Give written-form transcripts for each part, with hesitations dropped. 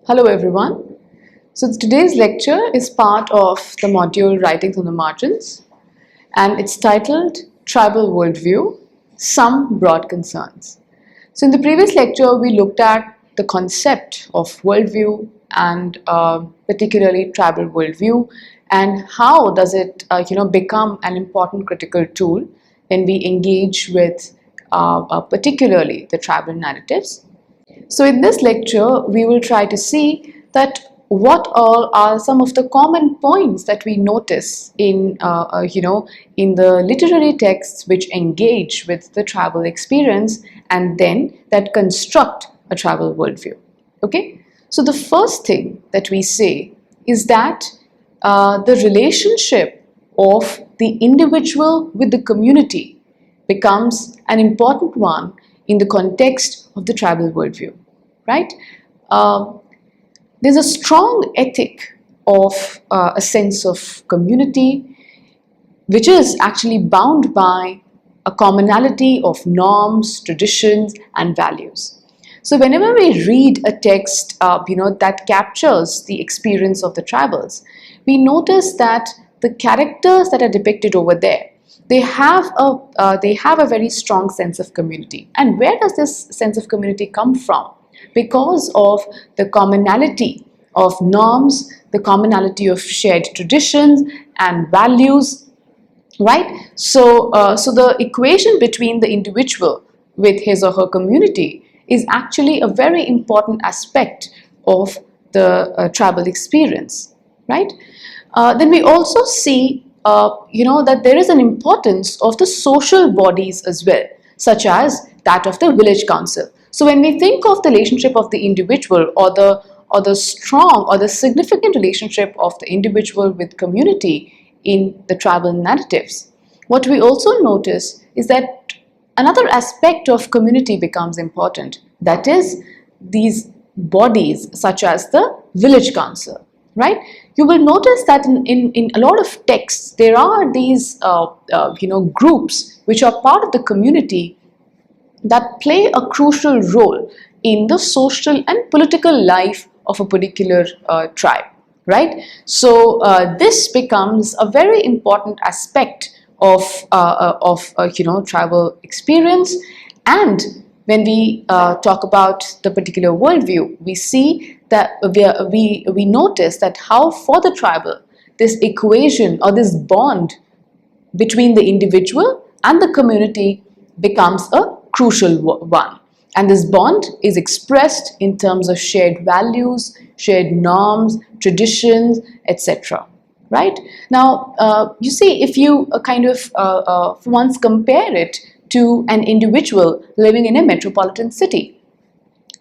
Hello everyone. So today's lecture is part of the module Writings on the Margins, and it's titled Tribal Worldview, Some Broad Concerns. So in the previous lecture we looked at the concept of worldview and particularly tribal worldview, and how does it become an important critical tool when we engage with particularly the tribal narratives. So in this lecture, we will try to see that what all are some of the common points that we notice in the literary texts which engage with the tribal experience and then that construct a tribal worldview. Okay, so the first thing that we say is that the relationship of the individual with the community becomes an important one in the context of the tribal worldview, right? There's a strong ethic of a sense of community, which is actually bound by a commonality of norms, traditions, and values. So whenever we read a text, that captures the experience of the tribals, we notice that the characters that are depicted over there, they have a very strong sense of community. And where does this sense of community come from? Because of the commonality of norms, the commonality of shared traditions and values, right? So the equation between the individual with his or her community is actually a very important aspect of the tribal experience, right? Then we also see that there is an importance of the social bodies as well, such as that of the village council. So when we think of the relationship of the individual or the strong or the significant relationship of the individual with community in the tribal narratives, what we also notice is that another aspect of community becomes important. That is these bodies such as the village council, right? You will notice that in a lot of texts there are these groups which are part of the community that play a crucial role in the social and political life of a particular tribe, right? So this becomes a very important aspect of tribal experience. And when we talk about the particular worldview, we see that we notice that how for the tribal this equation or this bond between the individual and the community becomes a crucial one. And this bond is expressed in terms of shared values, shared norms, traditions, etc. Right? Now, you see, if you once compare it to an individual living in a metropolitan city,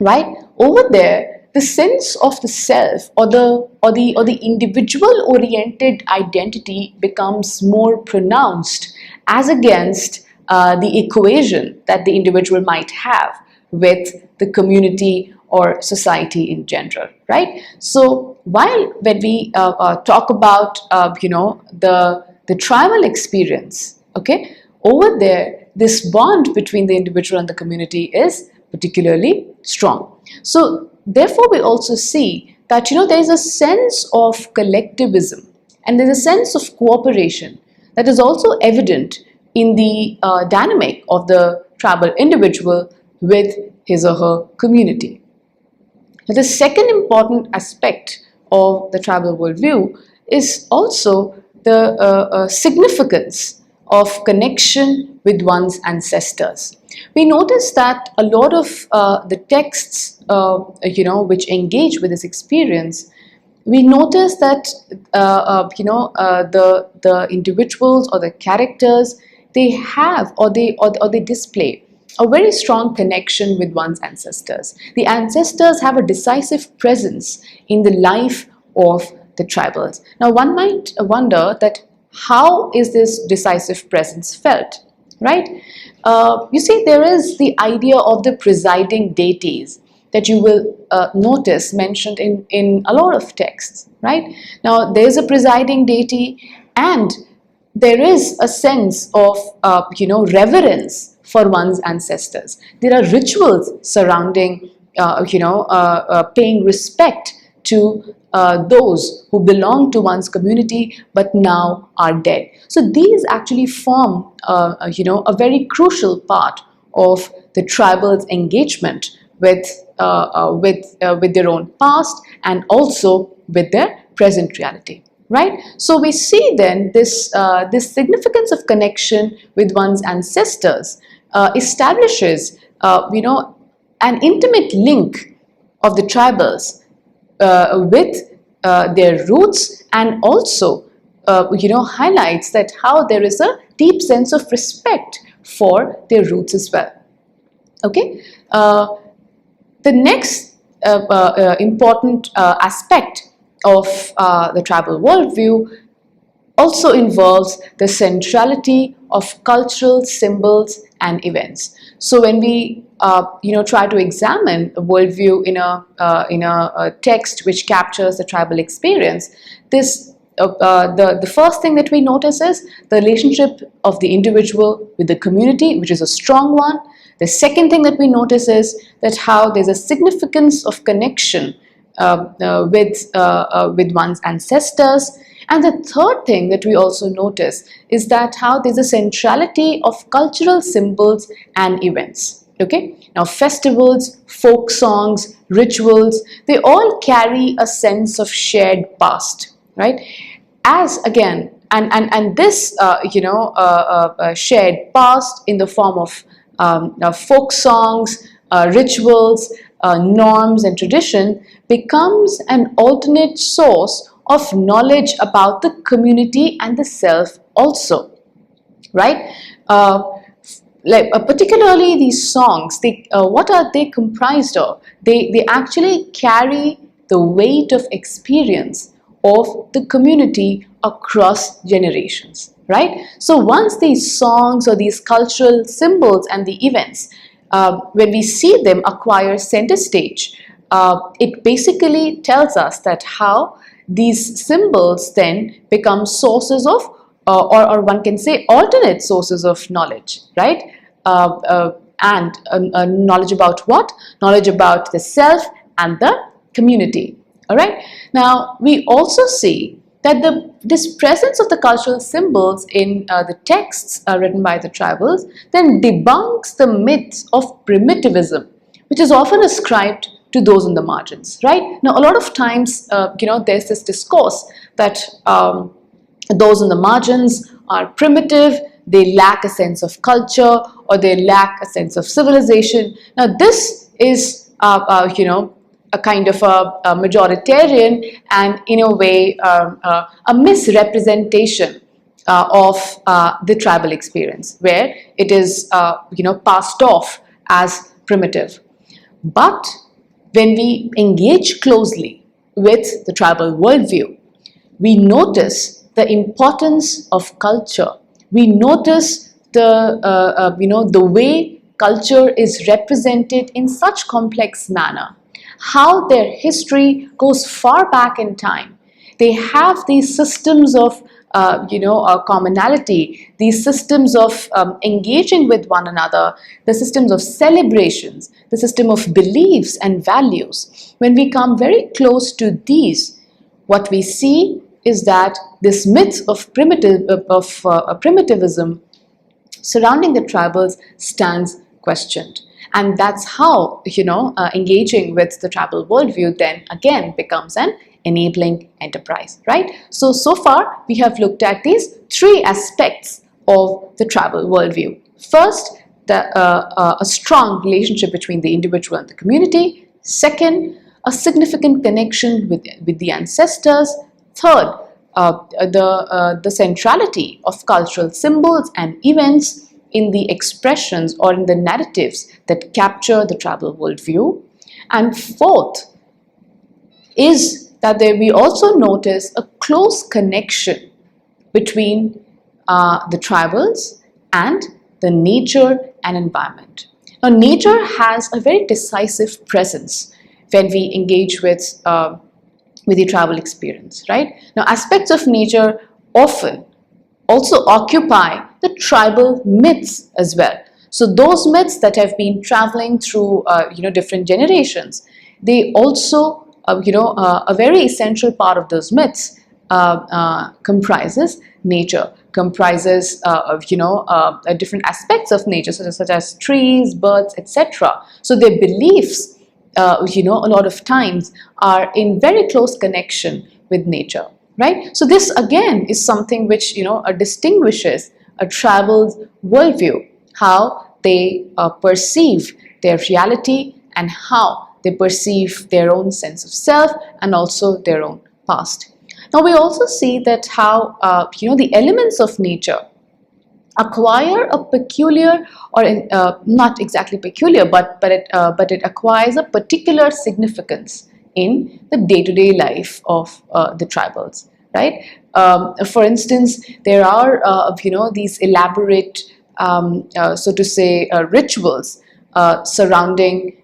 right? Over there, the sense of the self or the individual oriented identity becomes more pronounced as against the equation that the individual might have with the community or society in general, right? So when we talk about the tribal experience, okay, over there this bond between the individual and the community is particularly strong. So therefore we also see that there is a sense of collectivism and there's a sense of cooperation that is also evident in the dynamic of the tribal individual with his or her community. Now, the second important aspect of the tribal worldview is also the significance of connection with one's ancestors. We notice that a lot of the texts which engage with this experience, we notice that the individuals or the characters, they have or they display a very strong connection with one's ancestors. The ancestors have a decisive presence in the life of the tribals. Now one might wonder that how is this decisive presence felt, right? You see, there is the idea of the presiding deities that you will notice mentioned in a lot of texts, right? Now there is a presiding deity and there is a sense of reverence for one's ancestors. There are rituals surrounding paying respect to those who belong to one's community but now are dead. So these actually form, a very crucial part of the tribal's engagement with their own past and also with their present reality. Right? So we see then this significance of connection with one's ancestors establishes, an intimate link of the tribals with their roots, and also, highlights that how there is a deep sense of respect for their roots as well. Okay. The next important aspect of the tribal worldview also involves the centrality of cultural symbols and events. So when we try to examine a worldview in a text which captures the tribal experience, the first thing that we notice is the relationship of the individual with the community, which is a strong one. The second thing that we notice is that how there's a significance of connection with one's ancestors. And the third thing that we also notice is that how there's a centrality of cultural symbols and events. Okay, now festivals, folk songs, rituals, they all carry a sense of shared past, right? As again, and this shared past in the form of folk songs, rituals, norms and tradition becomes an alternate source of knowledge about the community and the self also, right? Particularly these songs, what are they comprised of? They actually carry the weight of experience of the community across generations, right? So once these songs or these cultural symbols and the events, when we see them acquire center stage, it basically tells us that how these symbols then become sources of, or one can say alternate sources of knowledge, right? And knowledge about what? Knowledge about the self and the community. All right. Now we also see that this presence of the cultural symbols in the texts written by the tribals then debunks the myth of primitivism, which is often ascribed to those in the margins, right? Now, a lot of times, there's this discourse that those in the margins are primitive, they lack a sense of culture, or they lack a sense of civilization. Now, this is, a kind of a majoritarian and, in a way, a misrepresentation of the tribal experience, where it is, passed off as primitive. But when we engage closely with the tribal worldview, we notice the importance of culture. We notice the way culture is represented in such complex manner, how their history goes far back in time. They have these systems of commonality, these systems of engaging with one another, the systems of celebrations, the system of beliefs and values. When we come very close to these, what we see is that this myth of primitivism surrounding the tribals stands questioned. And that's how, engaging with the tribal worldview then again becomes an enabling enterprise, right? So far we have looked at these three aspects of the tribal worldview. First, a strong relationship between the individual and the community. Second, a significant connection with the ancestors. Third, the centrality of cultural symbols and events in the expressions or in the narratives that capture the tribal worldview. And fourth is that we also notice a close connection between the tribals and the nature and environment. Now, nature has a very decisive presence when we engage with the tribal experience, right? Now, aspects of nature often also occupy the tribal myths as well. So those myths that have been traveling through different generations, they also a very essential part of those myths comprises nature, comprises different aspects of nature, such as trees, birds, etc. So their beliefs, a lot of times are in very close connection with nature, right? So this again is something which distinguishes a tribal's worldview, how they perceive their reality and how they perceive their own sense of self and also their own past. Now we also see that how the elements of nature acquire a peculiar, or not exactly peculiar, but it acquires a particular significance in the day-to-day life of the tribals, right? For instance, there are these elaborate, so to say, rituals surrounding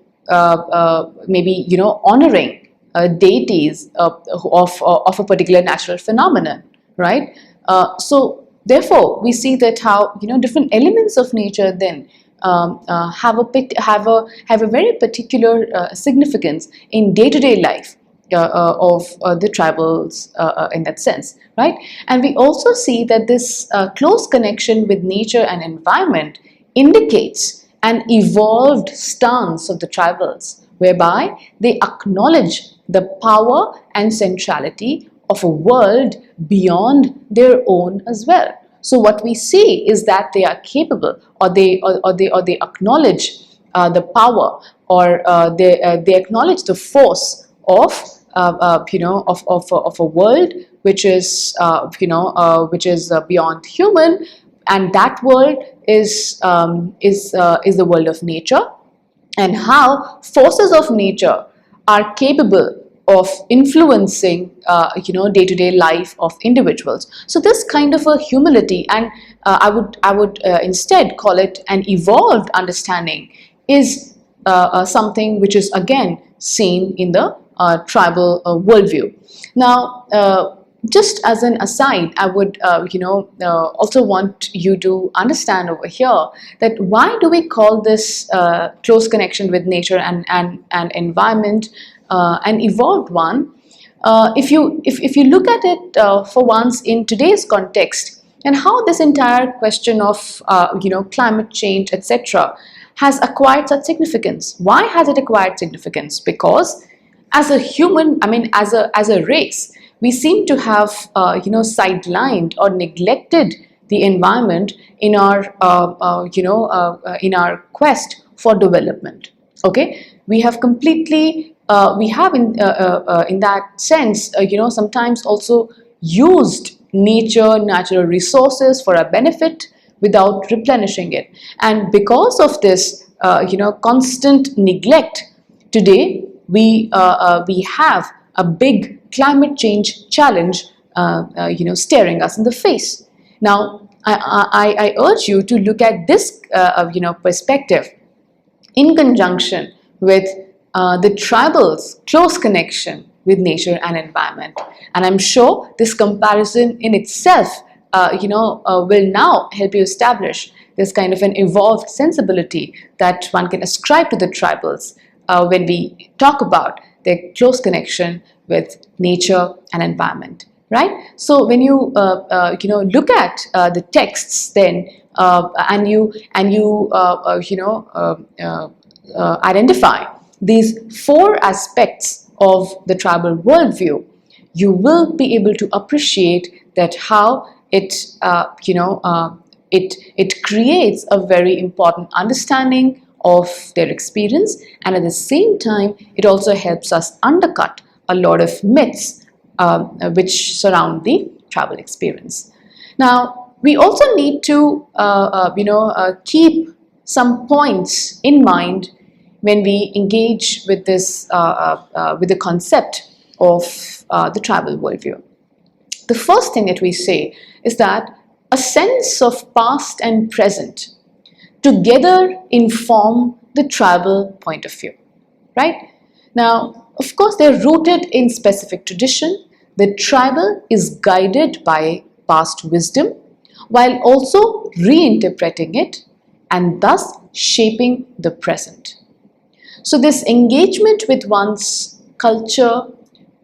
maybe honoring deities of a particular natural phenomenon, right? So therefore, we see that how different elements of nature then have a very particular significance in day-to-day life of the tribals in that sense, right? And we also see that this close connection with nature and environment indicates an evolved stance of the tribals, whereby they acknowledge the power and centrality of a world beyond their own as well. So what we see is that they are capable, or they acknowledge the power, or they acknowledge the force of of a world which is beyond human, and that world is the world of nature, and how forces of nature are capable of influencing day-to-day life of individuals. So this kind of a humility, and I would instead call it an evolved understanding, is something which is again seen in the tribal worldview. Now, just as an aside, I would also want you to understand over here that why do we call this close connection with nature and environment an evolved one? If you look at it for once in today's context, and how this entire question of climate change, etc., has acquired such significance. Why has it acquired significance? Because as a human, I mean, as a race, we seem to have sidelined or neglected the environment in our in our quest for development. Okay, we have completely we have in that sense sometimes also used natural resources for our benefit without replenishing it, and because of this constant neglect, today we have a big climate change challenge staring us in the face. Now I urge you to look at this perspective in conjunction with the tribal's close connection with nature and environment, and I'm sure this comparison in itself will now help you establish this kind of an evolved sensibility that one can ascribe to the tribals when we talk about their close connection with nature and environment, right? So when you look at the texts, then and you identify these four aspects of the tribal worldview, you will be able to appreciate that how it it creates a very important understanding of their experience, and at the same time it also helps us undercut a lot of myths which surround the tribal experience. Now we also need to keep some points in mind when we engage with this with the concept of the tribal worldview. The first thing that we say is that a sense of past and present together inform the tribal point of view, right? Now, of course, they're rooted in specific tradition. The tribal is guided by past wisdom while also reinterpreting it and thus shaping the present. So this engagement with one's culture,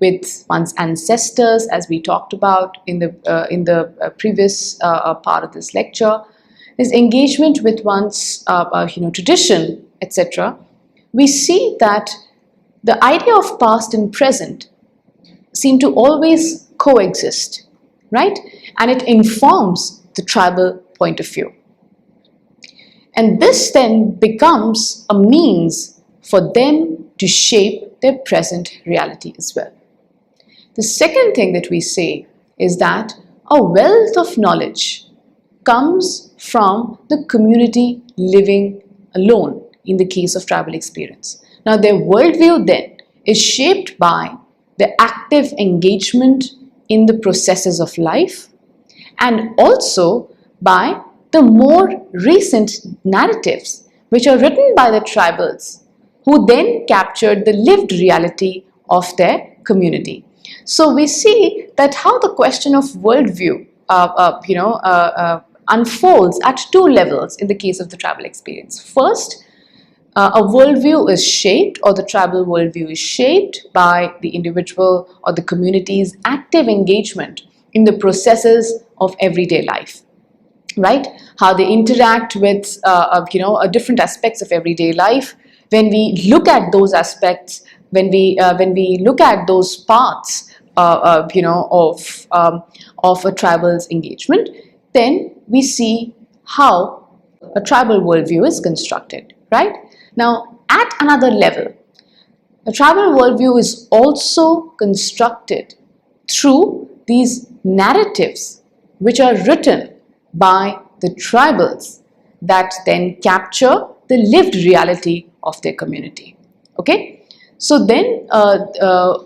with one's ancestors, as we talked about in the previous part of this lecture. There's engagement with one's tradition, etc. We see that the idea of past and present seem to always coexist, right? And it informs the tribal point of view. And this then becomes a means for them to shape their present reality as well. The second thing that we say is that a wealth of knowledge comes from the community living alone in the case of tribal experience. Now, their worldview then is shaped by the active engagement in the processes of life and also by the more recent narratives which are written by the tribals who then captured the lived reality of their community. So we see that how the question of worldview unfolds at two levels in the case of the tribal experience. First, a worldview is shaped, or the tribal worldview is shaped by the individual or the community's active engagement in the processes of everyday life, right? How they interact with different aspects of everyday life. When we look at those aspects, when we look at those parts of a tribal's engagement, then we see how a tribal worldview is constructed, right? Now, at another level, the tribal worldview is also constructed through these narratives which are written by the tribals that then capture the lived reality of their community. Okay? So then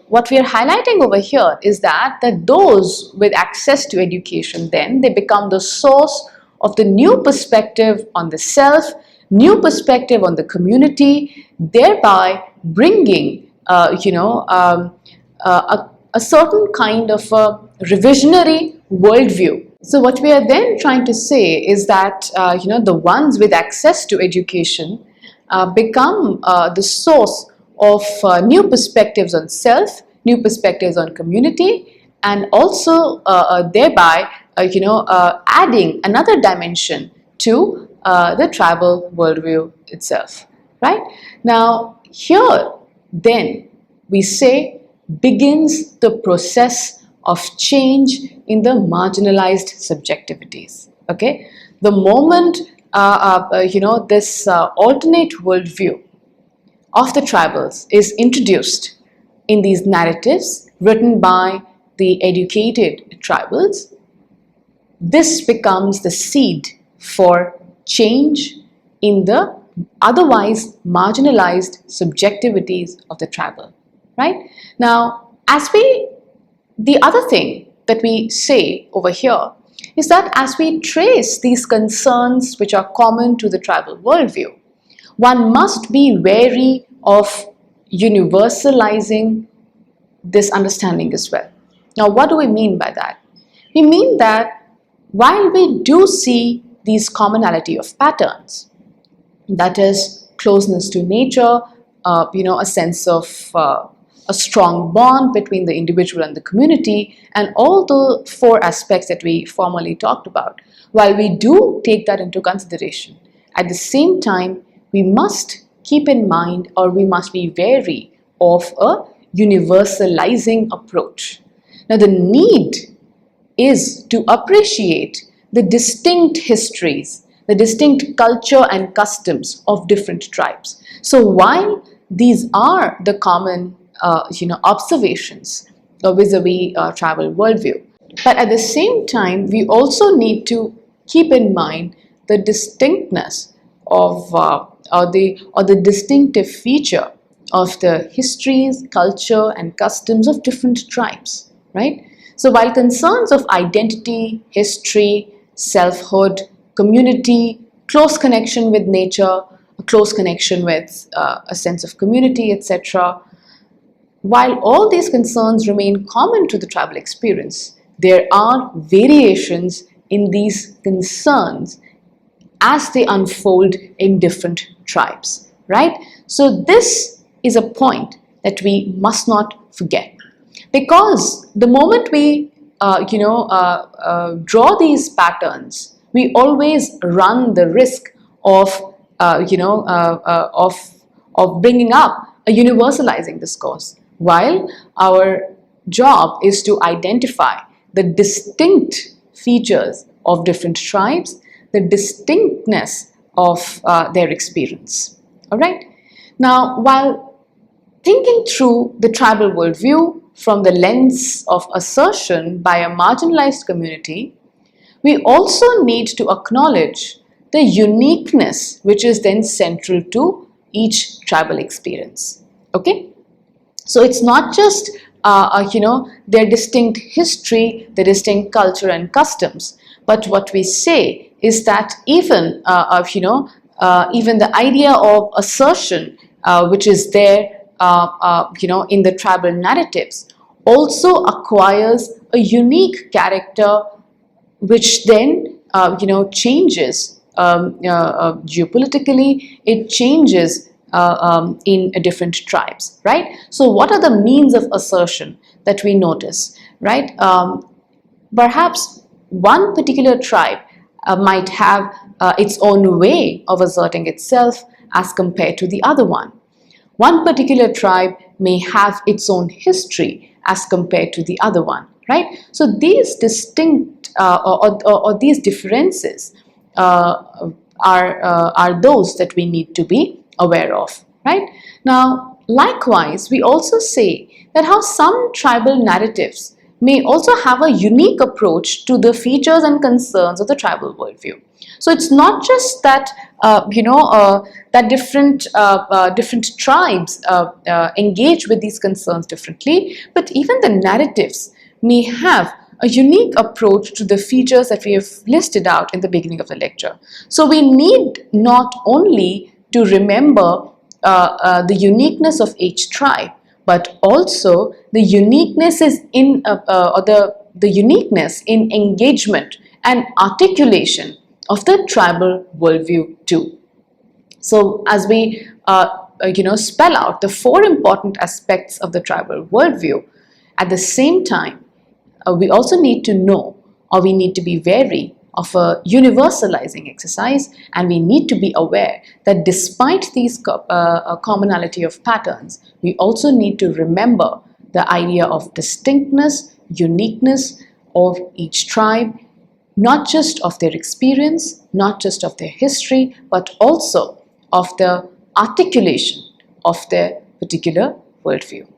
what we are highlighting over here is that those with access to education, then they become the source of the new perspective on the self, new perspective on the community, thereby bringing a certain kind of a revisionary worldview. So what we are then trying to say is that the ones with access to education become the source of new perspectives on self, new perspectives on community, and also thereby adding another dimension to the tribal worldview itself, right? Now here then we say begins the process of change in the marginalized subjectivities. Okay, the moment this alternate worldview of the tribals is introduced in these narratives written by the educated tribals, this becomes the seed for change in the otherwise marginalized subjectivities of the tribal, right? Now, the other thing that we say over here is that as we trace these concerns which are common to the tribal worldview, one must be wary of universalizing this understanding as well. Now, what do we mean by that? We mean that while we do see these commonality of patterns, that is closeness to nature, a sense of a strong bond between the individual and the community, and all the four aspects that we formerly talked about, while we do take that into consideration, at the same time, we must keep in mind, or we must be wary of a universalizing approach. Now, the need is to appreciate the distinct histories, the distinct culture and customs of different tribes. So while these are the common observations vis-a-vis tribal worldview, but at the same time we also need to keep in mind the distinctness of or the distinctive feature of the histories, culture and customs of different tribes, right? So while concerns of identity, history, selfhood, community, close connection with nature, a close connection with a sense of community, etc., while all these concerns remain common to the tribal experience, there are variations in these concerns as they unfold in different tribes, right? So this is a point that we must not forget. Because the moment we draw these patterns, we always run the risk of bringing up a universalizing discourse, while our job is to identify the distinct features of different tribes, the distinctness of their experience. All right. Now, while thinking through the tribal worldview from the lens of assertion by a marginalized community, we also need to acknowledge the uniqueness which is then central to each tribal experience. Okay? So it's not just their distinct history, their distinct culture and customs, but what we say is that even even the idea of assertion, which is there in the tribal narratives, also acquires a unique character, which then changes geopolitically. It changes in different tribes, right? So what are the means of assertion that we notice, right? Perhaps one particular tribe might have its own way of asserting itself as compared to the other one. One particular tribe may have its own history as compared to the other one, right? So these distinct or these differences are those that we need to be aware of, right? Now, likewise, we also say that how some tribal narratives may also have a unique approach to the features and concerns of the tribal worldview. So it's not just that that different tribes engage with these concerns differently, but even the narratives may have a unique approach to the features that we have listed out in the beginning of the lecture. So we need not only to remember the uniqueness of each tribe, but also the uniqueness is in the uniqueness in engagement and articulation of the tribal worldview too. So as we spell out the four important aspects of the tribal worldview, at the same time we also need to know, or we need to be wary of a universalizing exercise, and we need to be aware that despite these commonality of patterns, we also need to remember the idea of distinctness, uniqueness of each tribe, not just of their experience, not just of their history, but also of the articulation of their particular worldview.